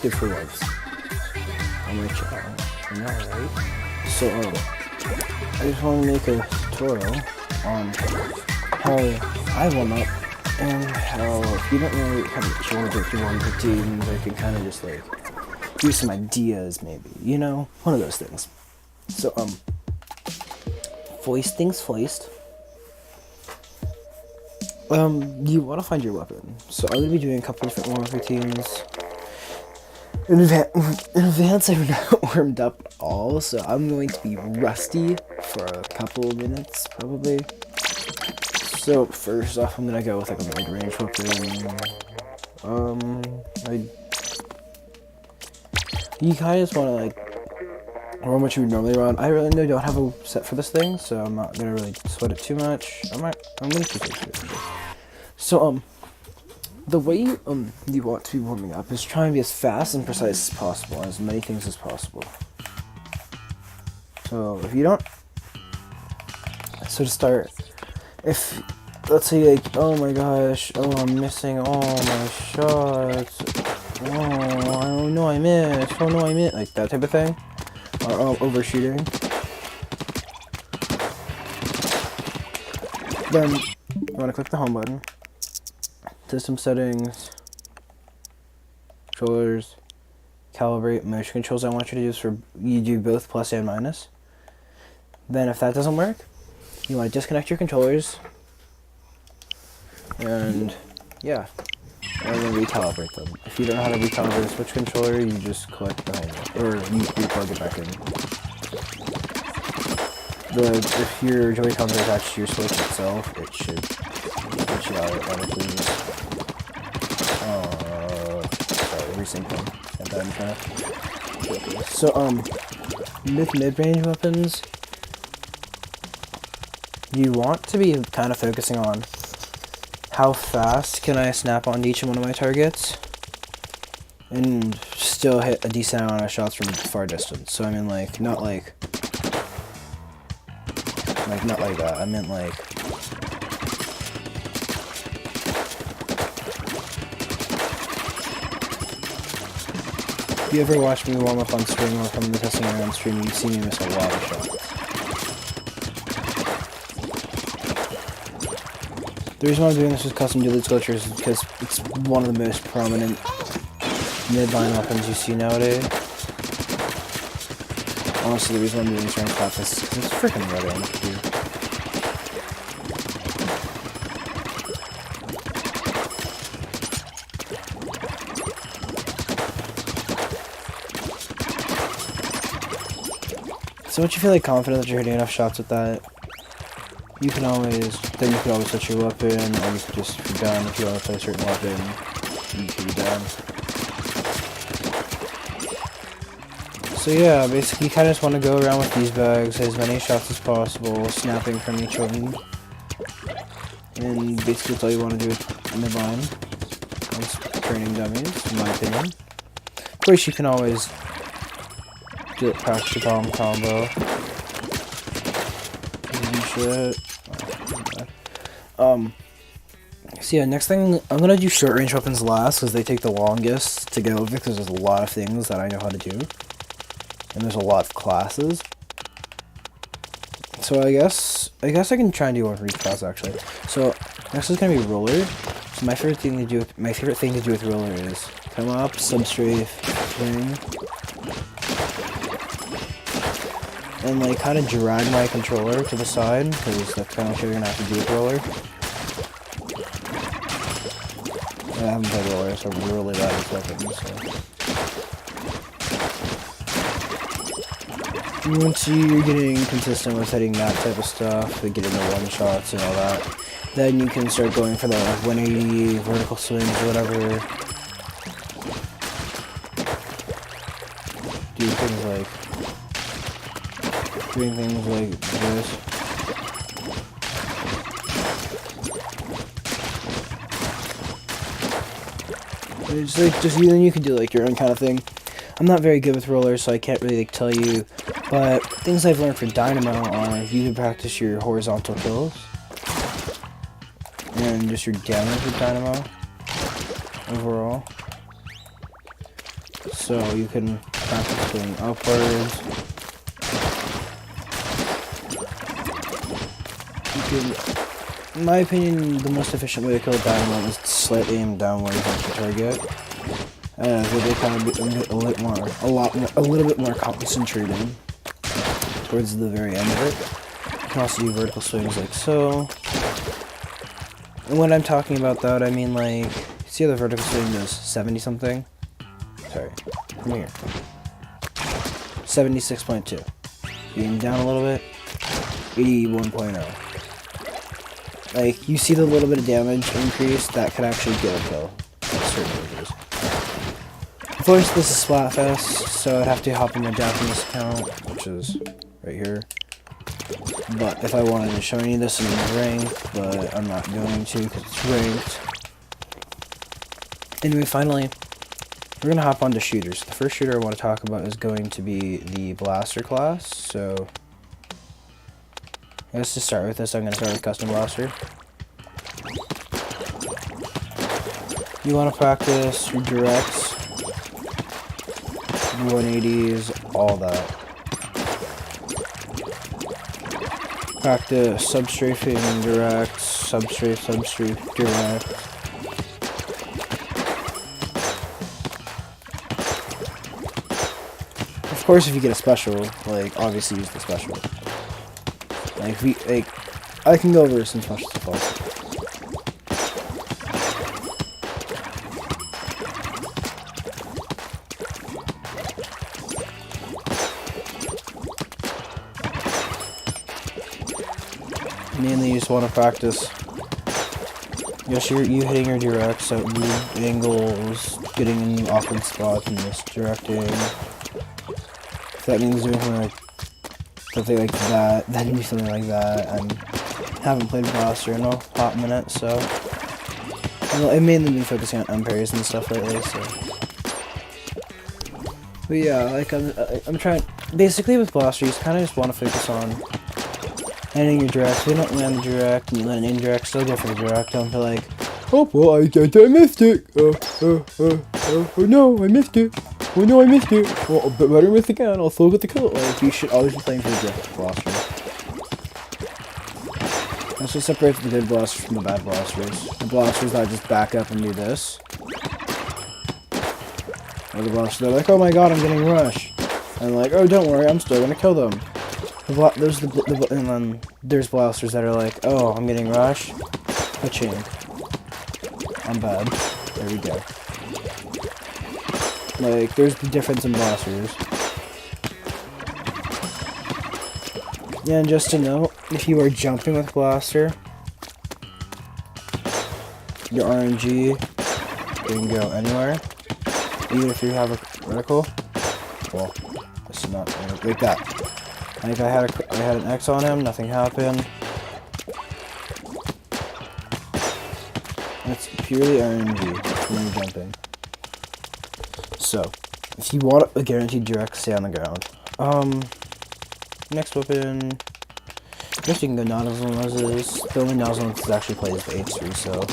good for lives. On my channel. You know, right? So, I just want to make a tutorial on how I warm up and how if you don't know how to do one routines, I can kind of just like give some ideas, maybe, you know, one of those things. So, first things first. You want to find your weapon. So I'm gonna be doing a couple different warm-up routines. In advance, I'm not warmed up at all, so I'm going to be rusty for a couple of minutes, probably. So first off, I'm gonna go with like a mid-range weapon. You kind of just want to like run what you would normally run. I really don't have a set for this thing, so I'm not gonna really sweat it too much. I'm gonna choose it. So the way you want to be warming up is try and be as fast and precise as possible, as many things as possible. So if you don't, so to start, if let's say like, oh my gosh, oh I'm missing all my shots, oh no I missed, oh no I missed, like that type of thing, or overshooting, then you want to click the home button, system settings, controllers, calibrate, motion controls. I want you to use for, you do both plus and minus. Then if that doesn't work, you want to disconnect your controllers, and yeah, and then recalibrate them. If you don't know how to recalibrate a Switch controller, you just collect behind it, or you plug it back in. If your Joy-Cons are attached to your Switch itself, it should automatically resync them, and then kind of. So with mid-range weapons, you want to be kind of focusing on how fast can I snap onto each one of my targets and still hit a decent amount of shots from far distance. So I mean like not like that. I meant like if you ever watch me warm up on stream or if I'm testing it on stream, you see me miss a lot of shots. The reason why I'm doing this with custom dual sculpture is because it's one of the most prominent midline weapons you see nowadays. Honestly, the reason why I'm doing this range class is because it's freaking red range, dude. So once you feel like confident that you're hitting enough shots with that, you can always switch your weapon, or you can just, if you're done, if you want to play a certain weapon, you can be done. So yeah, basically you kind of just want to go around with these bags, as many shots as possible, snapping from each one. And basically that's all you want to do with midline. It's training dummies, in my opinion. Of course you can always practice your bomb combo. Shit. So yeah, next thing, I'm gonna do short range weapons last, because they take the longest to get over, because there's a lot of things that I know how to do. And there's a lot of classes. So I guess I can try and do one for each class actually. So next is gonna be roller. So my favorite thing to do with roller is come up, substrafe, swing, and like kind of drag my controller to the side, because that's kind of what you're gonna have to do with roller. I haven't played roller, so I'm really bad at weapons. So once you're getting consistent with hitting that type of stuff, like getting the one shots and all that, then you can start going for the 180 vertical swings or whatever. Doing things like this. It's like then you can do like your own kind of thing. I'm not very good with rollers, so I can't really like tell you. But things I've learned for Dynamo are you can practice your horizontal kills and just your damage with Dynamo overall. So you can practice going upwards. You can, in my opinion, the most efficient way to kill a dynamo is to slightly aim downwards at the target. They kind of be a little bit more concentrated towards the very end of it. You can also do vertical swings like so. And when I'm talking about that, I mean like, see how the vertical swing does 70 something? Sorry, from here. 76.2. Aim down a little bit, 81.0. Like, you see the little bit of damage increase, that could actually get a kill at certain ranges. Of course, this is Splatfest, so I'd have to hop on my Japanese account, which is right here. But if I wanted to show you this in ranked, but I'm not going to because it's ranked. Anyway, finally, we're going to hop on to shooters. The first shooter I want to talk about is going to be the Blaster class, so I guess to start with this, I'm going to start with Custom Blaster. You want to practice your directs, 180s, all that. Practice substrafing direct, substrafe direct. Of course, if you get a special, like, obviously use the special. Like, I can go over some special stuff also. Mainly, you just want to practice. Yes, you hitting your directs at weird angles, getting in awkward spots, and misdirecting. If that means doing something like that, then do something like that. I haven't played Blaster in a hot minute, so I've mainly been focusing on unparries and stuff lately. So, but yeah, like I'm trying. Basically, with Blaster, you kind of just want to focus on landing your direct. If you don't land the direct and you land an indirect, still go for the direct. Don't feel like, oh well, I missed it. Oh no, I missed it. Oh no, I missed it. Well, but better miss again. I'll still get the kill. Like, you should always be playing for the direct Blaster. That's what separates the good blasters from the bad blasters. The blasters that just back up and do this. Or the blasters that are like, oh my god, I'm getting rushed. And like, oh don't worry, I'm still gonna kill them. And then there's blasters that are like, oh, I'm getting rushed. Ka-ching. I'm bad. There we go. Like, there's the difference in blasters. Yeah, and just to note, if you are jumping with Blaster, your RNG can go anywhere. Even if you have a vertical. Well, this is not like that. Like I had an X on him, nothing happened. It's purely RNG when you're jumping. So, if you want a guaranteed direct, stay on the ground. Next weapon. I guess you can go nozzle noses. The only nozzle noses actually play is the H3, so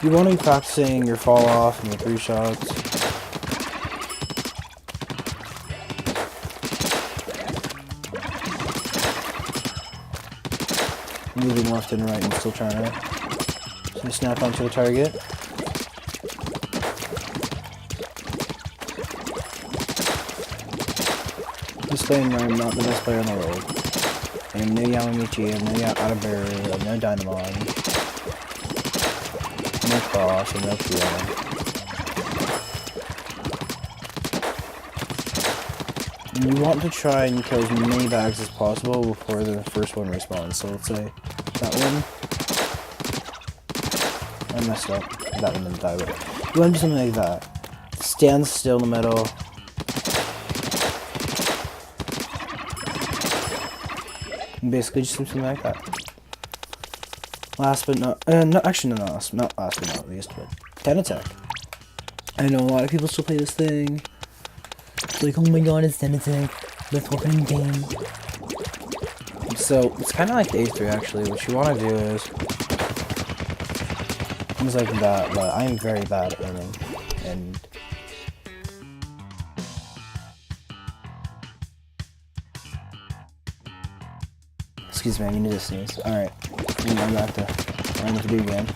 you want to be practicing your fall off and your 3 shots. Moving left and right and still trying to snap onto the target. Disclaimer, I'm not the best player in the world. I am no Yamamichi, I am no Ataberu, I am no Dynamon, no Cross, and no Pia. You want to try and kill as many bags as possible before the first one respawns. So let's say that one. I messed up. That one didn't die, but you want to do something like that. Stand still in the middle. And basically just something like that. Last but not, actually not last but not least, but 10 attack. I know a lot of people still play this thing. It's like, oh my god, it's 10 attack. Let's walk in game. So it's kind of like the A3 actually. What you want to do is things like that, but I am very bad at aiming. and excuse me, I need to sneeze. Alright, I'm back to learn what to do again.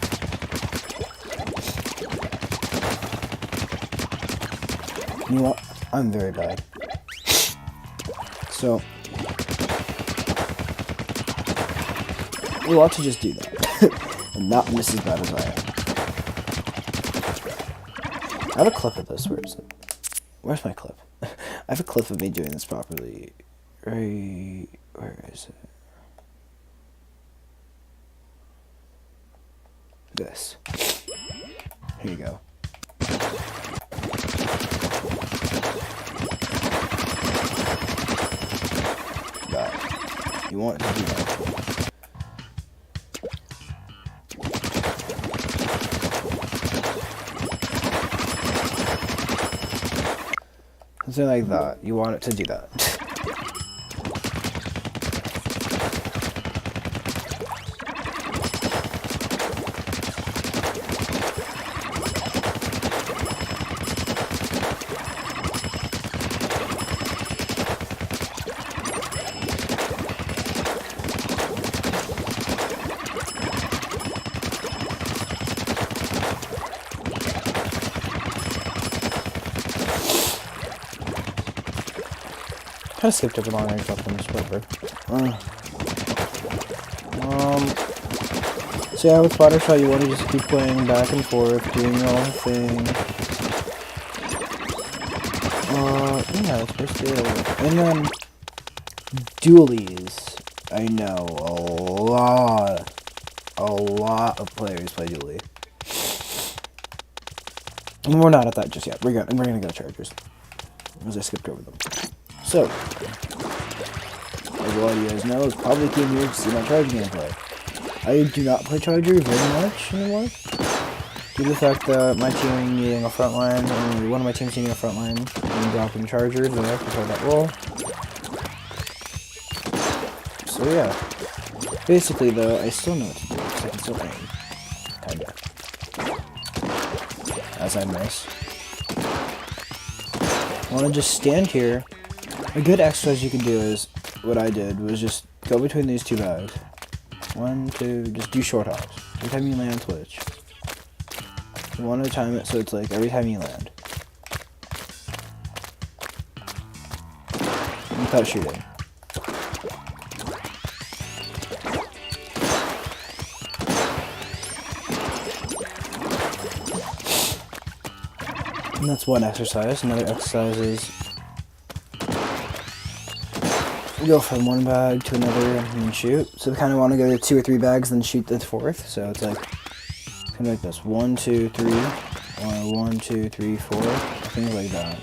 You know what? I'm very bad. So, you ought to just do that. And not miss as bad as I am. I have a clip of this. Where is it? Where's my clip? I have a clip of me doing this properly. Right, where is it? This. Here you go. That. You want to do that. Something like that. You want it to do that. I skipped over long range weapons, whatever. So yeah, with Spotter Shot, you want to just keep playing back and forth, doing your own thing. Yeah, that's basically it. And then, dualies. I know, a lot of players play dually. And we're not at that just yet. We're gonna go Chargers. Because I skipped over them. So, as a lot of you guys know, I probably came here to see my Charger gameplay. I do not play Charger very much anymore, due to the fact that my team needing a front line, only one of my teams needing a front line, and dropping Chargers, and I have to play that role. So yeah, basically though, I still know what to do, because I can still aim, kinda, as I miss. I want to just stand here. A good exercise you can do is, what I did, was just go between these two bags. 1, 2, just do short hops. Every time you land, switch. You want to time it so it's like every time you land. Without shooting. And that's one exercise. Another exercise is go from one bag to another and then shoot. So we kind of want to go to 2 or 3 bags, then shoot the 4th. So it's like kind of like this: 1, 2, 3, 1, 2, 3, 4, things like that.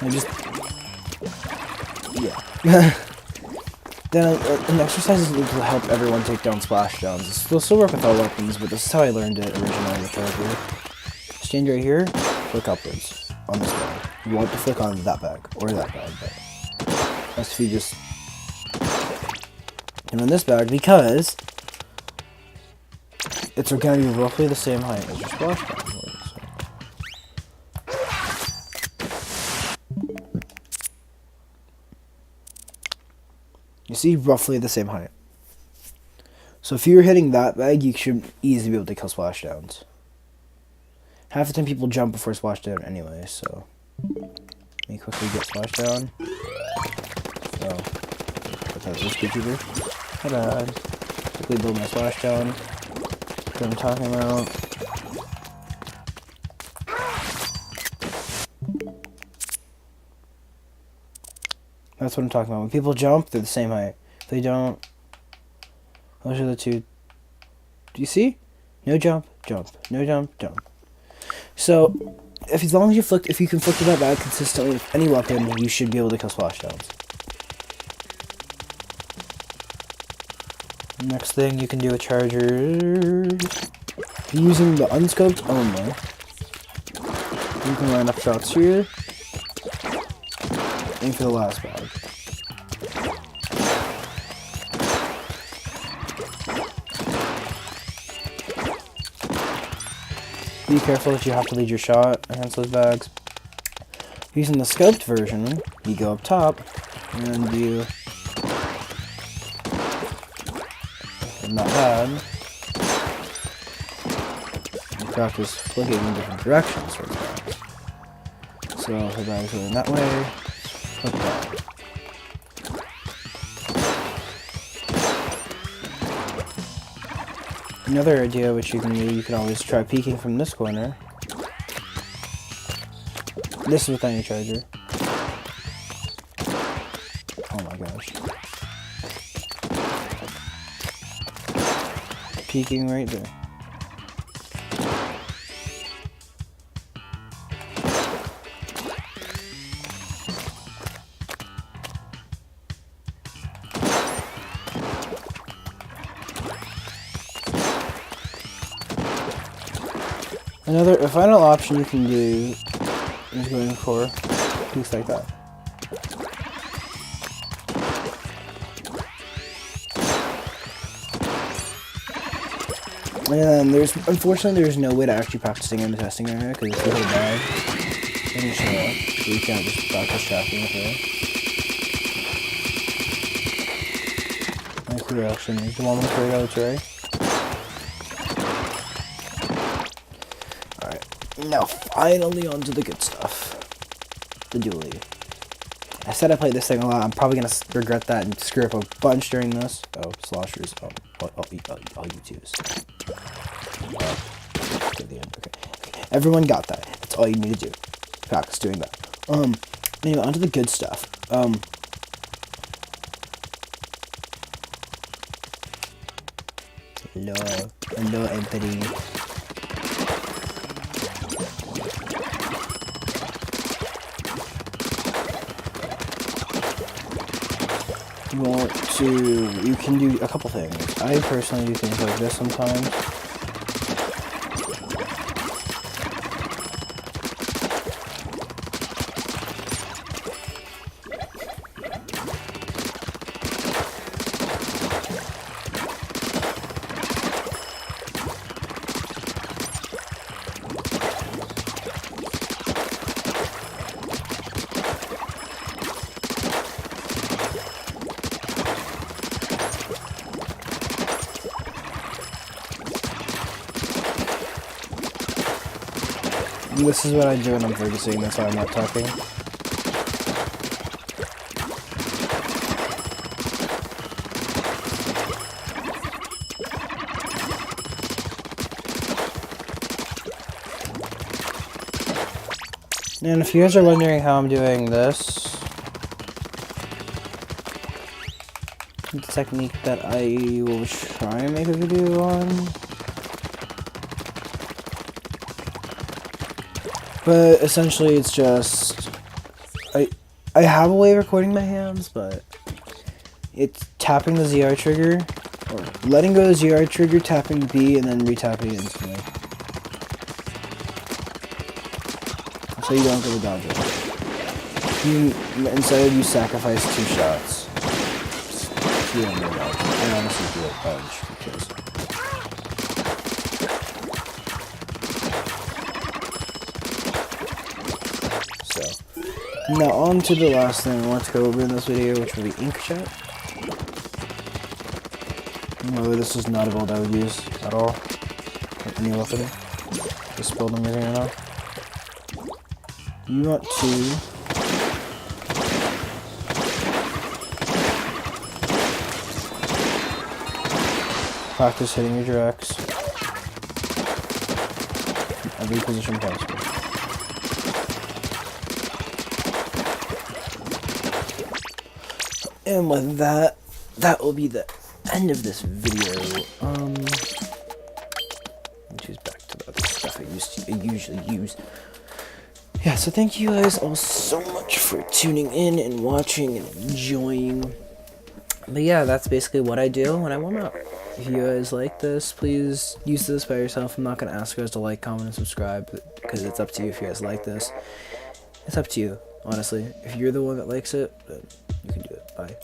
And just yeah. Then an exercise will help everyone take down splashdowns. They'll still work with all weapons, but this is how I learned it originally with Charger. Stand right here, flick upwards on this bag. You want to flick on that bag, or that bag, but that's if you just... And on this bag, because it's going to be roughly the same height as your splashdown. You see, roughly the same height. So if you're hitting that bag, you should easily be able to kill splashdowns. Half the time people jump before splashdown anyway, so... Let me quickly get splashdown. So... What's that, this speedkeeper? Hi bad. Quickly build my splashdown. What I'm talking about. That's what I'm talking about. When people jump, they're the same height. If they don't, those are the two. Do you see? No jump, jump. No jump, jump. So, as long as you can flick to that bag consistently with any weapon, you should be able to kill splashdowns. Next thing you can do with Charger, using the unscoped only. You can line up shots here. Aim for the last bag. Be careful that you have to lead your shot against those bags. Using the scoped version, you go up top, and you... Not bad. You practice flicking in different directions for the bags. So if the bag's going that way, flip that. Another idea which you can do, you can always try peeking from this corner. This is without any charger. Oh my gosh. Peeking right there. A final option you can do is going for peaks like that. And then unfortunately there's no way to actually practicing in the testing area because if you hit a bag, then you show up. So you can't just practice tracking with it. My correction is the one with the out tray. Now, finally onto the good stuff. The dually. I said I played this thing a lot. I'm probably going to regret that and screw up a bunch during this. Oh, sloshers. I'll use. To the end. Okay. Everyone got that. That's all you need to do. Practice doing that. Anyway, onto the good stuff. Hello, Anthony. You can do a couple things. I personally do things like this sometimes. This is what I do when I'm focusing, that's why I'm not talking. And if you guys are wondering how I'm doing this, the technique that I will try and make a video on. But essentially it's just, I have a way of recording my hands, but it's tapping the ZR trigger, or letting go of the ZR trigger, tapping B, and then re-tapping it instantly. So you don't go dodge it. Instead you sacrifice 2 shots. You don't go dodge it. I honestly do it bunch, because... Now on to the last thing I want to go over in this video, which will be Inkjet. No, this is not a build I would use at all. Any weapon. This build I'm using right now. You want to practice hitting your directs in every position possible. And with that, that will be the end of this video. Choose back to the other stuff I usually use. Yeah, so thank you guys all so much for tuning in and watching and enjoying. But yeah, that's basically what I do when I warm up. If you guys like this, please use this by yourself. I'm not going to ask you guys to like, comment, and subscribe, because it's up to you if you guys like this. It's up to you, honestly. If you're the one that likes it, then you can do it. Bye.